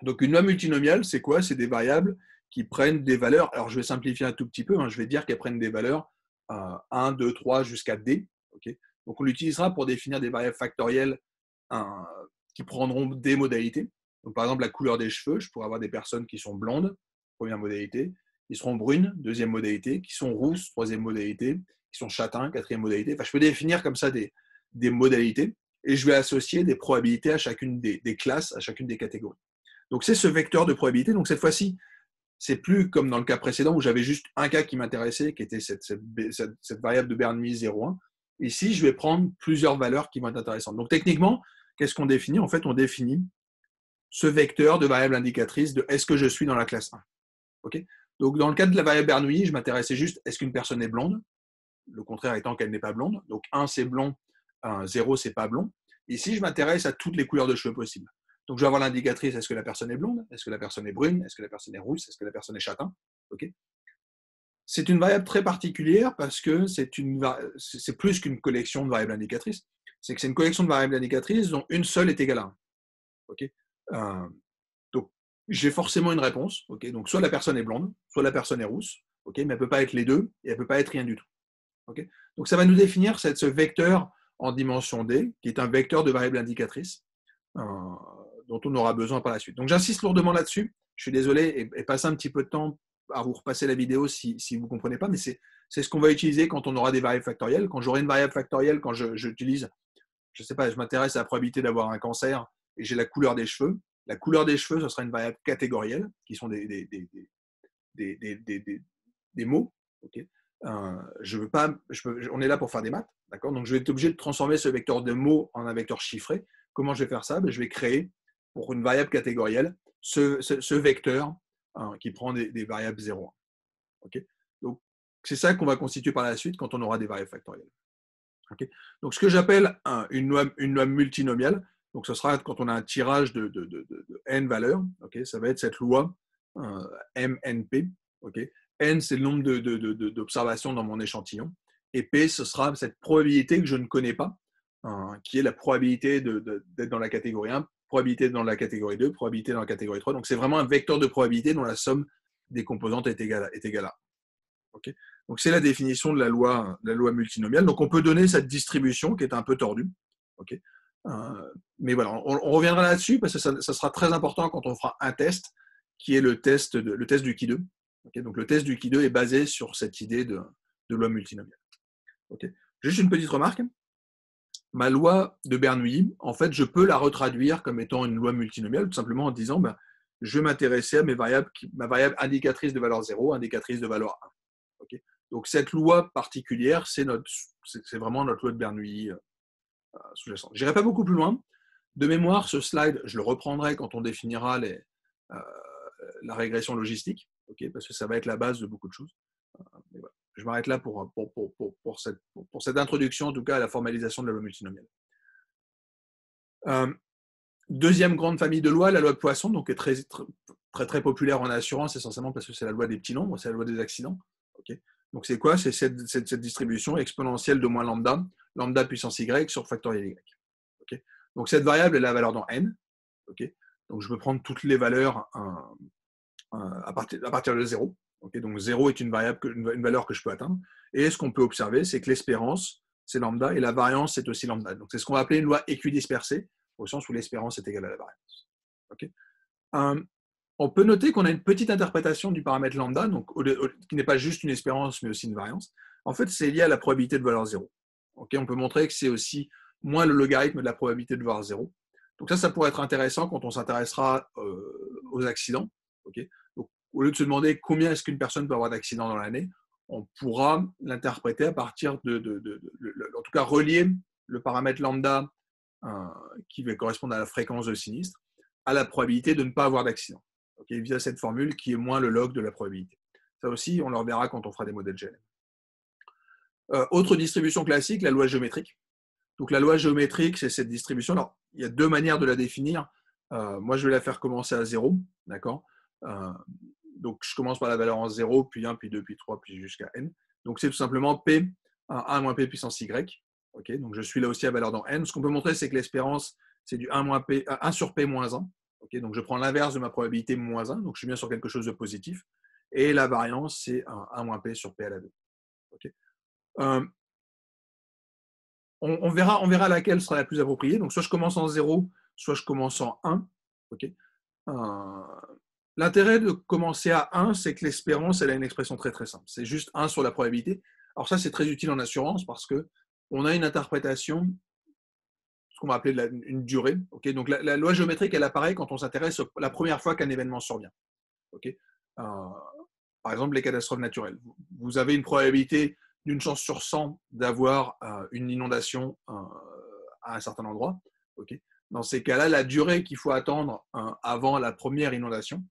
Speaker 1: Donc une loi multinomiale, c'est quoi? C'est des variables qui prennent des valeurs, alors je vais simplifier un tout petit peu, je vais dire qu'elles prennent des valeurs 1, 2, 3 jusqu'à D. Okay, donc on l'utilisera pour définir des variables factorielles qui prendront des modalités. Donc par exemple la couleur des cheveux, je pourrais avoir des personnes qui sont blondes, première modalité, qui seront brunes, deuxième modalité, qui sont rousses, troisième modalité, qui sont châtains, quatrième modalité. Enfin, je peux définir comme ça des modalités et je vais associer des probabilités à chacune des classes, à chacune des catégories. Donc c'est ce vecteur de probabilité. Donc cette fois-ci, c'est plus comme dans le cas précédent où j'avais juste un cas qui m'intéressait, qui était cette variable de Bernoulli 0,1. Ici, je vais prendre plusieurs valeurs qui vont être intéressantes. Donc techniquement, qu'est-ce qu'on définit? En fait, on définit ce vecteur de variable indicatrice de est-ce que je suis dans la classe 1. Okay, donc dans le cas de la variable Bernoulli, je m'intéressais juste est-ce qu'une personne est blonde? Le contraire étant qu'elle n'est pas blonde. Donc 1 c'est blond, 0 c'est pas blond. Ici, je m'intéresse à toutes les couleurs de cheveux possibles. Donc je vais avoir l'indicatrice est-ce que la personne est blonde? Est-ce que la personne est brune? Est-ce que la personne est rousse? Est-ce que la personne est châtain? Okay, c'est une variable très particulière parce que c'est plus qu'une collection de variables indicatrices. C'est que c'est une collection de variables indicatrices dont une seule est égale à 1. Okay, donc j'ai forcément une réponse. Okay, donc soit la personne est blonde, soit la personne est rousse. Okay, mais elle ne peut pas être les deux et elle ne peut pas être rien du tout. Okay, donc ça va nous définir ce vecteur en dimension D, qui est un vecteur de variables indicatrices dont on aura besoin par la suite. Donc j'insiste lourdement là-dessus. Je suis désolé et passe un petit peu de temps à vous repasser la vidéo si vous ne comprenez pas, mais c'est ce qu'on va utiliser quand on aura des variables factorielles. Quand j'aurai une variable factorielle, quand j'utilise, je ne sais pas, je m'intéresse à la probabilité d'avoir un cancer et j'ai la couleur des cheveux. La couleur des cheveux, ce sera une variable catégorielle, qui sont des mots. Okay, on est là pour faire des maths, d'accord? Donc je vais être obligé de transformer ce vecteur de mots en un vecteur chiffré. Comment je vais faire ça? Je vais créer pour une variable catégorielle ce vecteur qui prend des variables 0. Okay, donc c'est ça qu'on va constituer par la suite quand on aura des variables factorielles. Okay, donc ce que j'appelle une loi multinomiale, donc ce sera quand on a un tirage de n valeurs, okay, ça va être cette loi MNP. Okay, N, c'est le nombre d'observations dans mon échantillon. Et P, ce sera cette probabilité que je ne connais pas, qui est la probabilité d'être dans la catégorie 1, probabilité dans la catégorie 2, probabilité dans la catégorie 3. Donc, c'est vraiment un vecteur de probabilité dont la somme des composantes est égale à 1. Okay, donc, c'est la définition de la loi multinomiale. Donc, on peut donner cette distribution qui est un peu tordue. Okay, mais voilà, on reviendra là-dessus parce que ça sera très important quand on fera un test qui est le test du Qui2. Okay, donc le test du Qui2 est basé sur cette idée de loi multinomiale. Okay. Juste une petite remarque. Ma loi de Bernoulli, en fait, je peux la retraduire comme étant une loi multinomiale, tout simplement en disant je vais m'intéresser à ma variable indicatrice de valeur 0, indicatrice de valeur 1. Okay. Donc cette loi particulière, c'est vraiment notre loi de Bernoulli sous-jacente. Je n'irai pas beaucoup plus loin. De mémoire, ce slide, je le reprendrai quand on définira la régression logistique, okay, parce que ça va être la base de beaucoup de choses. Mais voilà. Je m'arrête là pour cette introduction, en tout cas, à la formalisation de la loi multinomiale. Deuxième grande famille de lois, la loi de Poisson, donc est très populaire en assurance, essentiellement parce que c'est la loi des petits nombres, c'est la loi des accidents. Okay, donc c'est quoi? C'est cette distribution exponentielle de moins lambda, lambda puissance y sur factoriel y. Okay, donc cette variable, elle a la valeur dans n. Okay, donc je peux prendre toutes les valeurs à partir de 0. Okay, donc 0 est une valeur que je peux atteindre. Et ce qu'on peut observer, c'est que l'espérance, c'est lambda, et la variance, c'est aussi lambda. Donc c'est ce qu'on va appeler une loi équidispersée, au sens où l'espérance est égale à la variance. Okay, on peut noter qu'on a une petite interprétation du paramètre lambda, donc, qui n'est pas juste une espérance, mais aussi une variance. En fait, c'est lié à la probabilité de valeur 0. Okay, on peut montrer que c'est aussi moins le logarithme de la probabilité de valeur 0. Donc ça pourrait être intéressant quand on s'intéressera aux accidents. Okay, donc, au lieu de se demander combien est-ce qu'une personne peut avoir d'accidents dans l'année, on pourra l'interpréter à partir en tout cas, relier le paramètre lambda qui va correspondre à la fréquence de sinistre à la probabilité de ne pas avoir d'accident. Okay, via cette formule qui est moins le log de la probabilité. Ça aussi, on le reverra quand on fera des modèles GLM. Autre distribution classique, la loi géométrique. Donc la loi géométrique, c'est cette distribution. Alors, il y a deux manières de la définir. Moi, je vais la faire commencer à 0. D'accord, donc, je commence par la valeur en 0, puis 1, puis 2, puis 3, puis jusqu'à n. Donc, c'est tout simplement p, 1 moins p puissance y. Okay, donc, je suis là aussi à valeur dans n. Ce qu'on peut montrer, c'est que l'espérance, c'est du 1 sur p moins 1. Okay, donc, je prends l'inverse de ma probabilité moins 1. Donc, je suis bien sur quelque chose de positif. Et la variance, c'est 1 moins p sur p à la 2. Okay. On verra laquelle sera la plus appropriée. Donc, soit je commence en 0, soit je commence en 1. Okay. L'intérêt de commencer à 1, c'est que l'espérance, elle a une expression très simple. C'est juste 1 sur la probabilité. Alors ça, c'est très utile en assurance parce qu'on a une interprétation, ce qu'on va appeler une durée. Okay, donc la loi géométrique, elle apparaît quand on s'intéresse la première fois qu'un événement survient. Okay, par exemple, les catastrophes naturelles. Vous avez une probabilité d'une chance sur 100 d'avoir une inondation à un certain endroit. Okay, dans ces cas-là, la durée qu'il faut attendre avant la première inondation,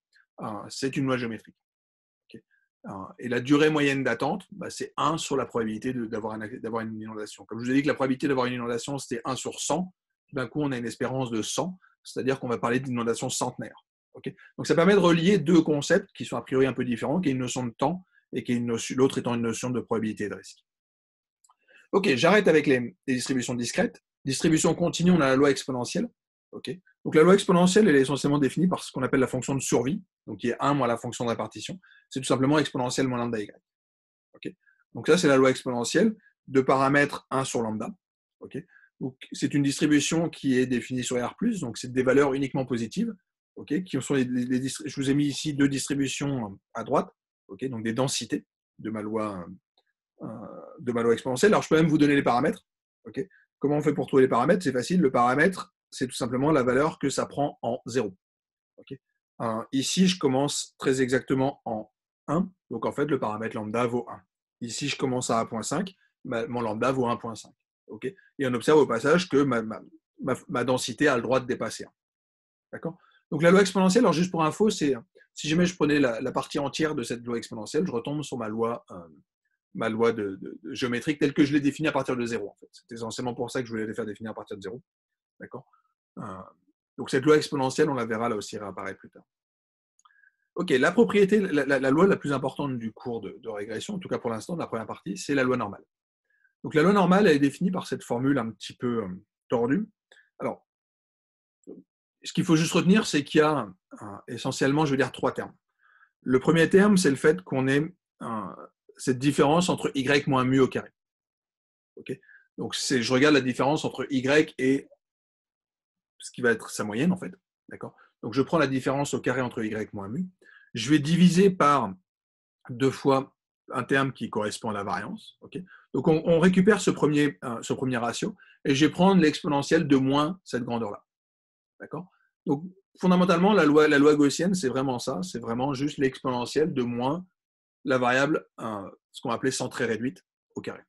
Speaker 1: c'est une loi géométrique. Okay, et la durée moyenne d'attente, c'est 1 sur la probabilité d'avoir une inondation. Comme je vous ai dit que la probabilité d'avoir une inondation, c'était 1 sur 100, d'un coup, on a une espérance de 100, c'est-à-dire qu'on va parler d'inondation centenaire. Okay, donc ça permet de relier deux concepts qui sont a priori un peu différents, qui est une notion de temps et l'autre étant une notion de probabilité et de risque. Ok, j'arrête avec les distributions discrètes. Distribution continue, on a la loi exponentielle. Okay, donc la loi exponentielle, elle est essentiellement définie par ce qu'on appelle la fonction de survie, donc qui est 1 moins la fonction de répartition. C'est tout simplement exponentielle moins lambda y. Okay, donc ça, c'est la loi exponentielle de paramètres 1 sur lambda. Okay, donc c'est une distribution qui est définie sur R+, donc c'est des valeurs uniquement positives. Okay, qui sont je vous ai mis ici deux distributions à droite, okay, donc des densités de ma loi exponentielle. Alors, je peux même vous donner les paramètres. Okay, comment on fait pour trouver les paramètres? C'est facile. Le paramètre, c'est tout simplement la valeur que ça prend en 0. Okay, ici, je commence très exactement en 1. Donc, en fait, le paramètre lambda vaut 1. Ici, je commence à 1.5. Mon lambda vaut 1.5. Okay, et on observe au passage que ma densité a le droit de dépasser 1. D'accord, donc la loi exponentielle, alors juste pour info, c'est si jamais je prenais la partie entière de cette loi exponentielle, je retombe sur ma loi de géométrique telle que je l'ai définie à partir de 0. En fait. C'est essentiellement pour ça que je voulais les faire définir à partir de 0. D'accord, donc cette loi exponentielle, on la verra là aussi réapparaître plus tard. Ok, la propriété, la loi la plus importante du cours de régression, en tout cas pour l'instant, de la première partie, c'est la loi normale. Donc la loi normale, elle est définie par cette formule un petit peu tordue. Alors, ce qu'il faut juste retenir, c'est qu'il y a essentiellement, je veux dire, 3 termes. Le premier terme, c'est le fait qu'on ait cette différence entre y moins mu au carré. Okay, donc, je regarde la différence entre y et ce qui va être sa moyenne, en fait. D'accord, donc, je prends la différence au carré entre y moins mu. Je vais diviser par 2 fois un terme qui correspond à la variance. Okay, donc, on récupère ce premier ratio et je vais prendre l'exponentielle de moins cette grandeur-là. D'accord, donc, fondamentalement, la loi gaussienne, c'est vraiment ça. C'est vraiment juste l'exponentielle de moins la variable, ce qu'on va appeler centrée réduite au carré.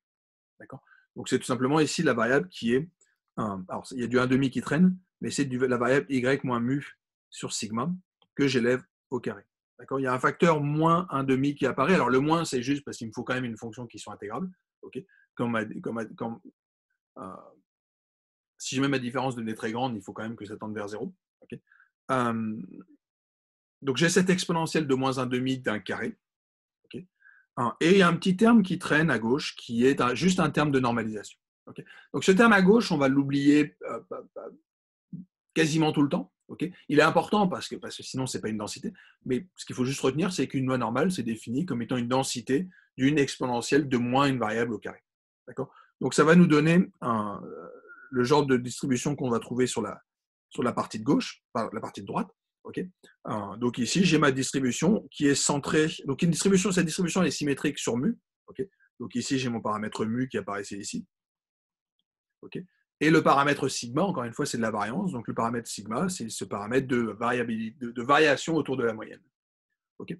Speaker 1: D'accord, donc, c'est tout simplement ici la variable qui est, alors il y a du 1,5 qui traîne, mais c'est la variable y moins mu sur sigma que j'élève au carré. D'accord, il y a un facteur moins 1,5 qui apparaît. Alors, le moins, c'est juste parce qu'il me faut quand même une fonction qui soit intégrable. Okay, si je mets ma différence de nez très grande, il faut quand même que ça tende vers 0. Okay. Donc j'ai cette exponentielle de moins 1,5 d'un carré. Okay. Et il y a un petit terme qui traîne à gauche, qui est juste un terme de normalisation. Okay. Donc ce terme à gauche, on va l'oublier quasiment tout le temps. Okay. Il est important parce que sinon, ce n'est pas une densité. Mais ce qu'il faut juste retenir, c'est qu'une loi normale, c'est défini comme étant une densité d'une exponentielle de moins une variable au carré. D'accord. Donc ça va nous donner le genre de distribution qu'on va trouver sur la partie de gauche, la partie de droite. Okay. Donc ici, j'ai ma distribution qui est centrée. Donc cette distribution est symétrique sur mu. Okay. Donc ici, j'ai mon paramètre mu qui apparaissait ici. Okay. Et le paramètre sigma, encore une fois, c'est de la variance. Donc le paramètre sigma, c'est ce paramètre de variation autour de la moyenne. Okay.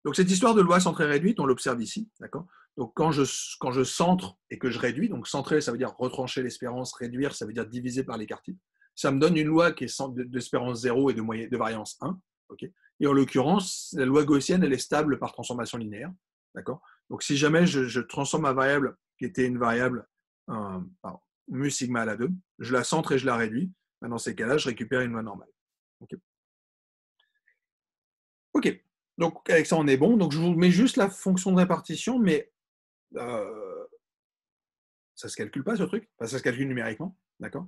Speaker 1: Donc cette histoire de loi centrée réduite, on l'observe ici. D'accord. Donc quand je centre et que je réduis, donc centrer, ça veut dire retrancher l'espérance, réduire, ça veut dire diviser par l'écart type. Ça me donne une loi qui est d'espérance 0 et de variance 1. Okay. Et en l'occurrence, la loi gaussienne, elle est stable par transformation linéaire. D'accord. Donc si jamais je transforme ma variable qui était une variable mu sigma à la 2, je la centre et je la réduis. Dans ces cas-là, je récupère une loi normale. Ok. Donc avec ça, on est bon. Donc je vous mets juste la fonction de répartition, mais ça ne se calcule pas ce truc. Enfin, ça se calcule numériquement. D'accord.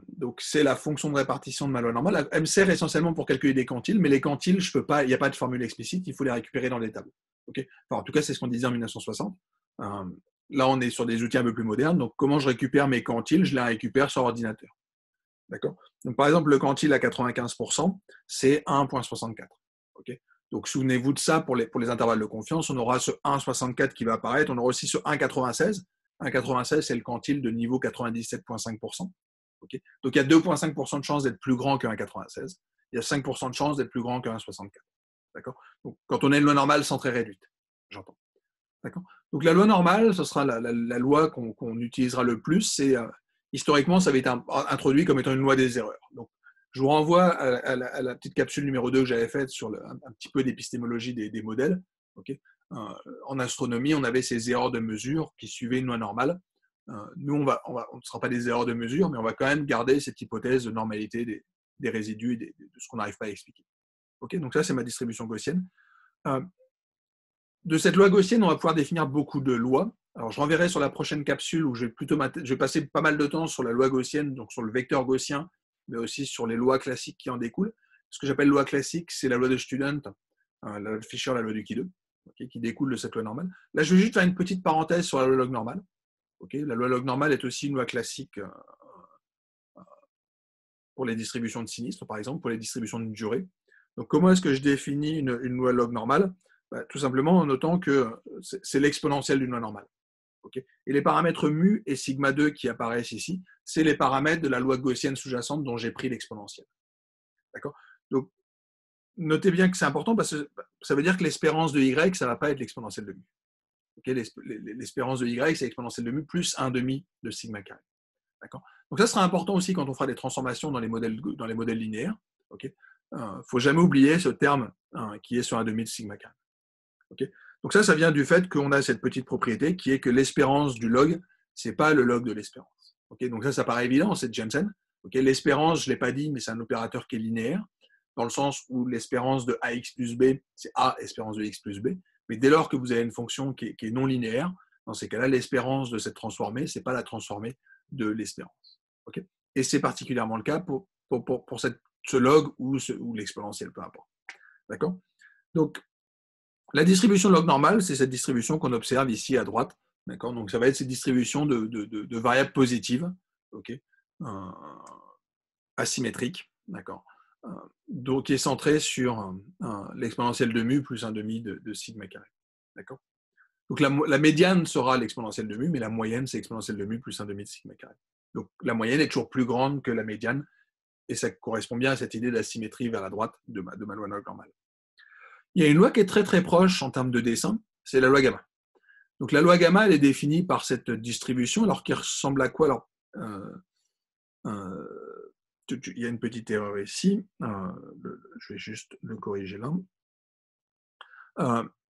Speaker 1: Donc c'est la fonction de répartition de ma loi normale. Elle me sert essentiellement pour calculer des quantiles, mais les quantiles, je peux pas, il n'y a pas de formule explicite, il faut les récupérer dans les tables. Okay. Enfin, en tout cas, c'est ce qu'on disait en 1960. Là, on est sur des outils un peu plus modernes. Donc, comment je récupère mes quantiles? Je les récupère sur ordinateur. D'accord. Donc, par exemple, le quantile à 95%, c'est 1,64. Okay. Donc, souvenez-vous de ça pour les intervalles de confiance. On aura ce 1,64 qui va apparaître. On aura aussi ce 1,96. 1,96, c'est le quantile de niveau 97,5%. Okay. Donc, il y a 2,5% de chance d'être plus grand que 1,96. Il y a 5% de chance d'être plus grand que 1,64. D'accord. Donc, quand on a une loi normale, c'est très réduite. J'entends. D'accord. Donc la loi normale, ce sera la loi qu'on utilisera le plus. C'est historiquement, ça avait été introduit comme étant une loi des erreurs. Donc, je vous renvoie à la petite capsule numéro 2 que j'avais faite sur un petit peu d'épistémologie des modèles. Okay. En astronomie, on avait ces erreurs de mesure qui suivaient une loi normale. Nous, on ne sera pas des erreurs de mesure, mais on va quand même garder cette hypothèse de normalité des résidus et de ce qu'on n'arrive pas à expliquer. Okay. Donc ça, c'est ma distribution gaussienne. De cette loi gaussienne, on va pouvoir définir beaucoup de lois. Alors, je renverrai sur la prochaine capsule où je vais passer pas mal de temps sur la loi gaussienne, donc sur le vecteur gaussien, mais aussi sur les lois classiques qui en découlent. Ce que j'appelle loi classique, c'est la loi de Student, la loi de Fisher, la loi du Qui2, okay, qui découle de cette loi normale. Là, je vais juste faire une petite parenthèse sur la loi log normale. Okay, la loi log normale est aussi une loi classique pour les distributions de sinistres, par exemple, pour les distributions de durée. Donc, comment est-ce que je définis une loi log normale? Tout simplement en notant que c'est l'exponentielle d'une loi normale. Okay. Et les paramètres mu et sigma 2 qui apparaissent ici, c'est les paramètres de la loi gaussienne sous-jacente dont j'ai pris l'exponentielle. D'accord. Donc, notez bien que c'est important parce que ça veut dire que l'espérance de y, ça ne va pas être l'exponentielle de mu. Okay. L'espérance de y, c'est l'exponentielle de mu plus 1,5 de sigma carré. D'accord. Donc, ça sera important aussi quand on fera des transformations dans les modèles linéaires. Okay. Faut jamais oublier ce terme qui est sur 1,5 de sigma carré. Okay. Donc ça vient du fait qu'on a cette petite propriété qui est que l'espérance du log, ce n'est pas le log de l'espérance. Okay. Donc ça paraît évident, c'est Jensen. Okay. L'espérance, je ne l'ai pas dit, mais c'est un opérateur qui est linéaire, dans le sens où l'espérance de ax plus b, c'est a espérance de x plus b. Mais dès lors que vous avez une fonction qui est non linéaire, dans ces cas-là, l'espérance de cette transformée, ce n'est pas la transformée de l'espérance. Okay. Et c'est particulièrement le cas pour ce log ou l'exponentielle, peu importe. D'accord. Donc, la distribution log normale, c'est cette distribution qu'on observe ici à droite. D'accord. Donc, ça va être cette distribution de variables positives, okay, asymétriques, d'accord, donc qui est centrée sur l'exponentielle de mu plus 1,5 de sigma carré. D'accord. Donc, la médiane sera l'exponentielle de mu, mais la moyenne, c'est l'exponentielle de mu plus 1,5 de sigma carré. Donc, la moyenne est toujours plus grande que la médiane, et ça correspond bien à cette idée d'asymétrie vers la droite de ma loi log normale. Il y a une loi qui est très très proche en termes de dessin, c'est la loi gamma. Donc la loi gamma, elle est définie par cette distribution, alors qui ressemble à quoi? Alors, il y a une petite erreur ici, je vais juste le corriger là.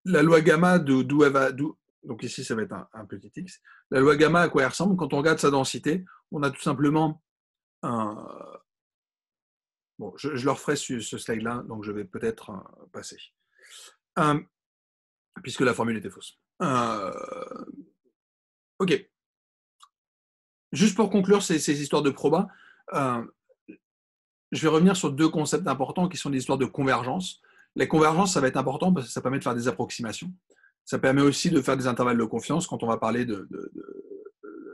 Speaker 1: La loi gamma, d'où elle va, donc ici ça va être un petit x. La loi gamma, à quoi elle ressemble? Quand on regarde sa densité, On a tout simplement un... Bon, je le referai sur ce slide-là, donc je vais peut-être passer. Puisque la formule était fausse. OK. Juste pour conclure ces histoires de proba, je vais revenir sur deux concepts importants qui sont des histoires de convergence. Les convergences, ça va être important parce que ça permet de faire des approximations. Ça permet aussi de faire des intervalles de confiance quand on va parler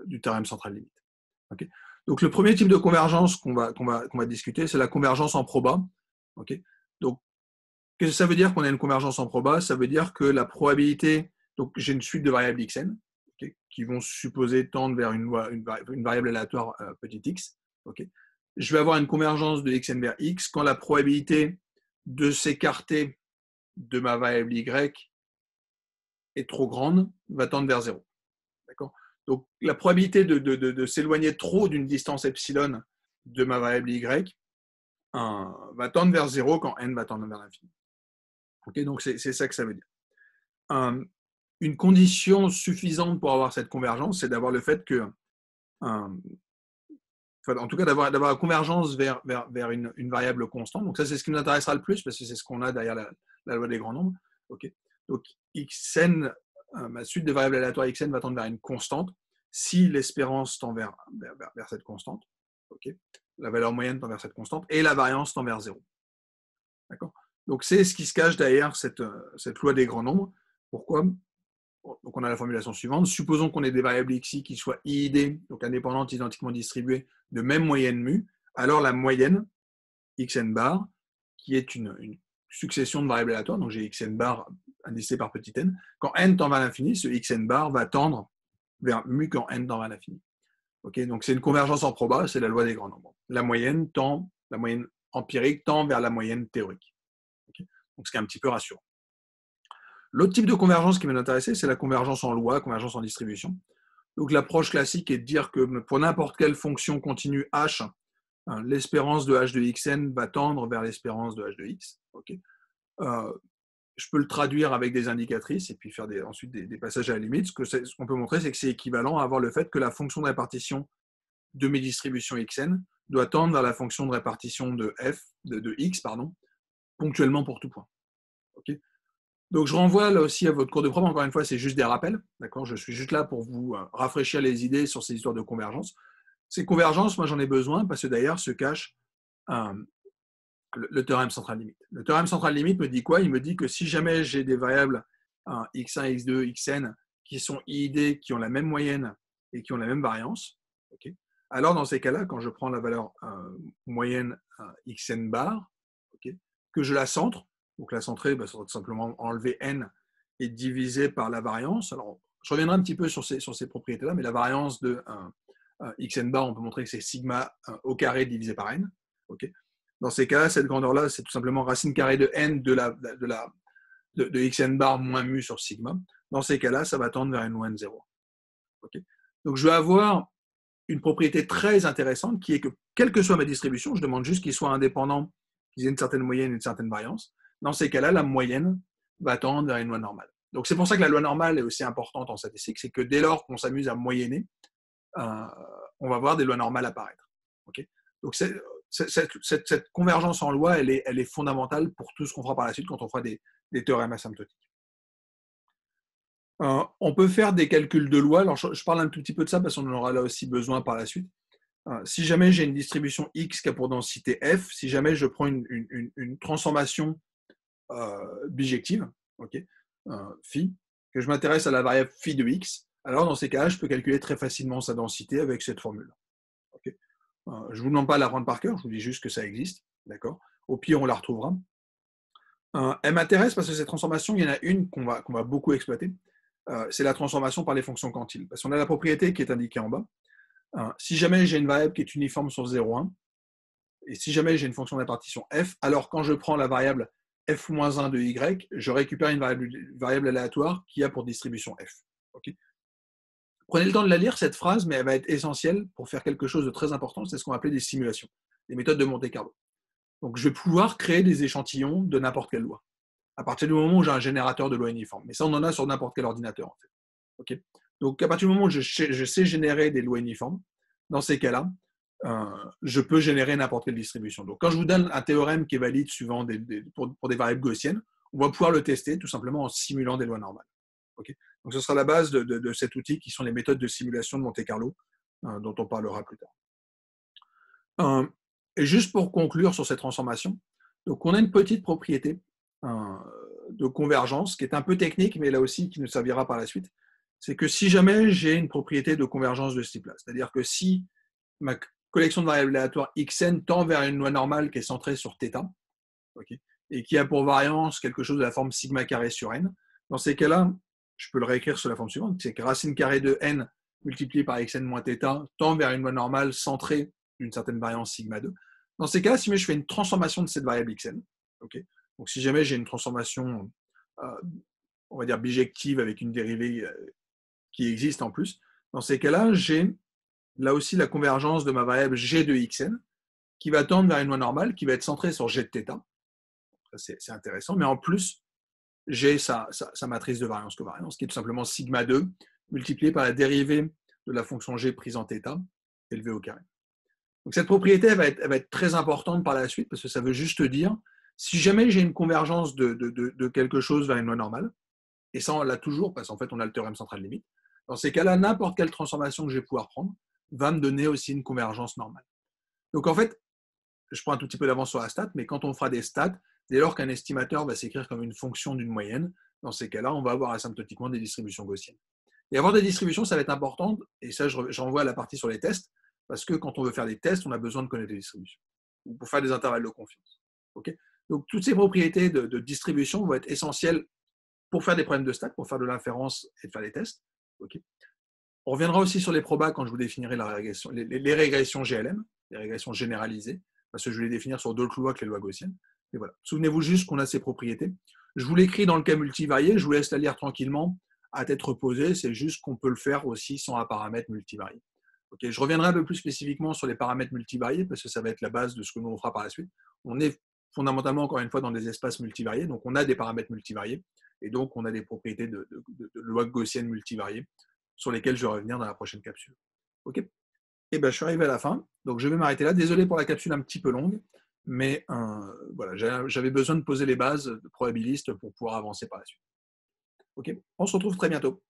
Speaker 1: du théorème central limite. Okay. Donc, le premier type de convergence qu'on va discuter, c'est la convergence en proba. Okay. Donc, qu'est-ce que ça veut dire qu'on a une convergence en proba? Ça veut dire que la probabilité, donc j'ai une suite de variables xn, okay, qui vont supposer tendre vers une variable aléatoire petit x. Okay. Je vais avoir une convergence de xn vers x quand la probabilité de s'écarter de ma variable y est trop grande, va tendre vers 0. D'accord? Donc, la probabilité de s'éloigner trop d'une distance epsilon de ma variable y va tendre vers 0 quand n va tendre vers l'infini. Okay, donc, c'est ça que ça veut dire. Une condition suffisante pour avoir cette convergence, c'est d'avoir le fait que, en tout cas, d'avoir la convergence vers une variable constante. Donc, ça, c'est ce qui nous intéressera le plus parce que c'est ce qu'on a derrière la loi des grands nombres. Okay. Donc, xn, ma suite de variables aléatoires xn va tendre vers une constante si l'espérance tend vers cette constante. Okay. La valeur moyenne tend vers cette constante et la variance tend vers 0. D'accord. Donc, c'est ce qui se cache derrière cette loi des grands nombres. Pourquoi? Donc, on a la formulation suivante. Supposons qu'on ait des variables xi qui soient iid, donc indépendantes, identiquement distribuées, de même moyenne mu. Alors, la moyenne, xn bar, qui est une succession de variables aléatoires, donc j'ai xn bar indicé par petit n. Quand n tend vers l'infini, ce xn bar va tendre vers mu quand n tend vers l'infini. Okay, donc, c'est une convergence en proba, c'est la loi des grands nombres. La moyenne empirique tend vers la moyenne théorique. Okay, donc, ce qui est un petit peu rassurant. L'autre type de convergence qui va nous intéresser, c'est la convergence en loi, convergence en distribution. Donc, l'approche classique est de dire que pour n'importe quelle fonction continue h, l'espérance de h de xn va tendre vers l'espérance de h de x. Okay. Je peux le traduire avec des indicatrices et puis faire ensuite des passages à la limite. Ce qu'on peut montrer, c'est que c'est équivalent à avoir le fait que la fonction de répartition de mes distributions xn doit tendre vers la fonction de répartition de x, ponctuellement pour tout point. Okay. Donc, je renvoie là aussi à votre cours de proba. Encore une fois, c'est juste des rappels. D'accord. Je suis juste là pour vous rafraîchir les idées sur ces histoires de convergence. Ces convergences, moi, j'en ai besoin parce que d'ailleurs se cache le théorème central limite. Le théorème central limite me dit quoi? Il me dit que si jamais j'ai des variables x1, x2, xn qui sont iid, qui ont la même moyenne et qui ont la même variance, okay, alors dans ces cas-là, quand je prends la valeur moyenne xn bar, okay, que je la centre, donc la centrer, ça va tout simplement enlever n et diviser par la variance. Alors, je reviendrai un petit peu sur ces propriétés-là, mais la variance de xn bar, on peut montrer que c'est sigma au carré divisé par n. Okay. Dans ces cas-là, cette grandeur-là, c'est tout simplement racine carrée de n de xn bar moins mu sur sigma. Dans ces cas-là, ça va tendre vers une loi n0. Okay. Donc, je vais avoir une propriété très intéressante qui est que, quelle que soit ma distribution, je demande juste qu'ils soient indépendants, qu'ils aient une certaine moyenne et une certaine variance. Dans ces cas-là, la moyenne va tendre vers une loi normale. Donc, c'est pour ça que la loi normale est aussi importante en statistique, c'est que dès lors qu'on s'amuse à moyenner, on va voir des lois normales apparaître. Okay. Donc, cette convergence en loi, elle est fondamentale pour tout ce qu'on fera par la suite quand on fera des théorèmes asymptotiques. On peut faire des calculs de loi. Alors, je parle un tout petit peu de ça parce qu'on en aura là aussi besoin par la suite. Si jamais j'ai une distribution x qui a pour densité f, si jamais je prends une transformation bijective, okay, phi, que je m'intéresse à la variable phi de x, alors dans ces cas-là, je peux calculer très facilement sa densité avec cette formule. Okay. Je ne vous demande pas de l'apprendre par cœur, je vous dis juste que ça existe. D'accord. Au pire, on la retrouvera. Elle m'intéresse parce que cette transformation, il y en a une qu'on va beaucoup exploiter. C'est la transformation par les fonctions quantiles. Parce qu'on a la propriété qui est indiquée en bas. Si jamais j'ai une variable qui est uniforme sur 0,1, et si jamais j'ai une fonction de répartition f, alors quand je prends la variable f-1 de y, je récupère une variable aléatoire qui a pour distribution f. Okay. Prenez le temps de la lire, cette phrase, mais elle va être essentielle pour faire quelque chose de très important, c'est ce qu'on va appeler des simulations, des méthodes de Monte-Carlo. Donc, je vais pouvoir créer des échantillons de n'importe quelle loi, à partir du moment où j'ai un générateur de lois uniformes. Mais ça, on en a sur n'importe quel ordinateur, en fait. Okay. Donc, à partir du moment où je sais générer des lois uniformes, dans ces cas-là, je peux générer n'importe quelle distribution. Donc, quand je vous donne un théorème qui est valide suivant pour des variables gaussiennes, on va pouvoir le tester tout simplement en simulant des lois normales. Okay, donc, ce sera la base de cet outil qui sont les méthodes de simulation de Monte-Carlo, dont on parlera plus tard. Et juste pour conclure sur cette transformation, donc on a une petite propriété de convergence qui est un peu technique, mais là aussi qui nous servira par la suite. C'est que si jamais j'ai une propriété de convergence de ce type-là, c'est-à-dire que si ma collection de variables aléatoires xn tend vers une loi normale qui est centrée sur θ, okay, et qui a pour variance quelque chose de la forme sigma carré sur n, dans ces cas-là, je peux le réécrire sous la forme suivante, c'est que racine carrée de n multiplié par xn moins θ tend vers une loi normale centrée d'une certaine variance sigma 2. Dans ces cas-là, si je fais une transformation de cette variable xn, okay, donc si jamais j'ai une transformation, on va dire bijective avec une dérivée qui existe en plus, dans ces cas-là, j'ai là aussi la convergence de ma variable g de xn qui va tendre vers une loi normale qui va être centrée sur g de θ. C'est intéressant, mais en plus, j'ai sa matrice de variance-covariance qui est tout simplement sigma 2 multiplié par la dérivée de la fonction g prise en θ élevée au carré. Donc cette propriété elle va être très importante par la suite parce que ça veut juste dire si jamais j'ai une convergence de quelque chose vers une loi normale, et ça on l'a toujours parce qu'en fait on a le théorème central limite, dans ces cas-là, n'importe quelle transformation que je vais pouvoir prendre va me donner aussi une convergence normale. Donc en fait, je prends un tout petit peu d'avance sur la stat, mais quand on fera des stats, dès lors qu'un estimateur va s'écrire comme une fonction d'une moyenne, dans ces cas-là, on va avoir asymptotiquement des distributions gaussiennes. Et avoir des distributions, ça va être important, et ça, je renvoie à la partie sur les tests, parce que quand on veut faire des tests, on a besoin de connaître les distributions, ou pour faire des intervalles de confiance. Okay, donc, toutes ces propriétés de distribution vont être essentielles pour faire des problèmes de stats, pour faire de l'inférence et de faire des tests. Okay, on reviendra aussi sur les probas quand je vous définirai la régression, les régressions GLM, les régressions généralisées, parce que je vais les définir sur d'autres lois que les lois gaussiennes. Et voilà. Souvenez-vous juste qu'on a ces propriétés. Je vous l'écris dans le cas multivarié, je vous laisse la lire tranquillement à tête reposée, c'est juste qu'on peut le faire aussi sans un paramètre multivarié. Okay, je reviendrai un peu plus spécifiquement sur les paramètres multivariés parce que ça va être la base de ce que nous on fera par la suite. On est fondamentalement, encore une fois, dans des espaces multivariés, donc on a des paramètres multivariés et donc on a des propriétés de lois gaussiennes multivariées sur lesquelles je vais revenir dans la prochaine capsule. Ok. Et ben, je suis arrivé à la fin, donc je vais m'arrêter là. Désolé pour la capsule un petit peu longue, mais voilà, j'avais besoin de poser les bases de probabiliste pour pouvoir avancer par la suite. Ok, on se retrouve très bientôt.